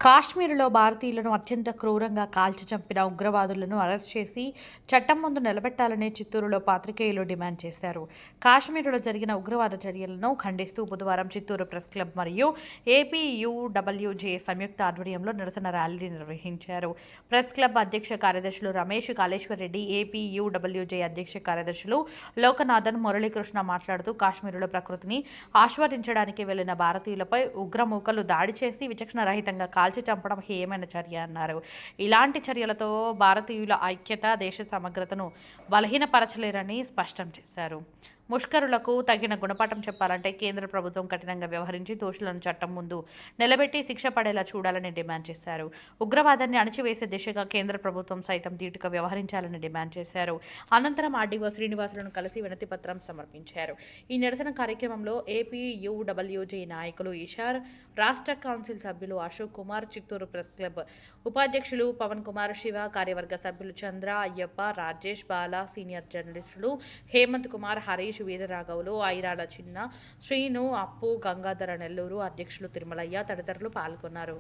కాశ్మీరులో భారతీయులను అత్యంత క్రూరంగా కాల్చి చంపిన ఉగ్రవాదులను అరెస్ట్ చేసి చట్టం ముందు నిలబెట్టాలని చిత్తూరులో పాత్రికేయులు డిమాండ్ చేశారు. కాశ్మీరులో జరిగిన ఉగ్రవాద చర్యలను ఖండిస్తూ బుధవారం చిత్తూరు ప్రెస్ క్లబ్ మరియు ఏపీయూడబ్ల్యూజే సంయుక్త ఆధ్వర్యంలో నిరసన ర్యాలీ నిర్వహించారు. ప్రెస్ క్లబ్ అధ్యక్ష కార్యదర్శులు రమేష్ కాళేశ్వర్ రెడ్డి, ఏపీయూడబ్ల్యూజే అధ్యక్ష కార్యదర్శులు లోకనాథన్, మురళీకృష్ణ మాట్లాడుతూ కాశ్మీరులో ప్రకృతిని ఆస్వాదించడానికి వెళ్లిన భారతీయులపై ఉగ్రమూకలు దాడి చేసి విచక్షణరహితంగా కాల్చి చంపడం హేయమైన చర్య అన్నారు. ఇలాంటి చర్యలతో భారతీయుల ఐక్యత, దేశ సమగ్రతను బలహీనపరచలేరని స్పష్టం చేశారు. ముష్కరులకు తగిన గుణపాఠం చెప్పాలంటే కేంద్ర ప్రభుత్వం కఠినంగా వ్యవహరించి దోషులను చట్టం ముందు నిలబెట్టి శిక్ష పడేలా చూడాలని డిమాండ్ చేశారు. ఉగ్రవాదాన్ని అణచివేసే దిశగా కేంద్ర ప్రభుత్వం సైతం ధీటుగా వ్యవహరించాలని డిమాండ్ చేశారు. అనంతరం ఆర్డీఓ శ్రీనివాసులను కలిసి వినతి పత్రం సమర్పించారు. ఈ నిరసన కార్యక్రమంలో ఏపీయూడబ్ల్యూజే నాయకులు ఈషార్, రాష్ట్ర కౌన్సిల్ సభ్యులు అశోక్ కుమార్, చిత్తూరు ప్రెస్ క్లబ్ ఉపాధ్యక్షులు పవన్ కుమార్, శివ, కార్యవర్గ సభ్యులు చంద్ర, అయ్యప్ప, రాజేష్, బాల, సీనియర్ జర్నలిస్టులు హేమంత్ కుమార్, హరీష్, వీరరాఘవులు, ఐరాల చిన్న, శ్రీను, అప్పు, గంగాధర నెల్లూరు, అధ్యక్షులు తిరుమలయ్య తదితరులు పాల్గొన్నారు.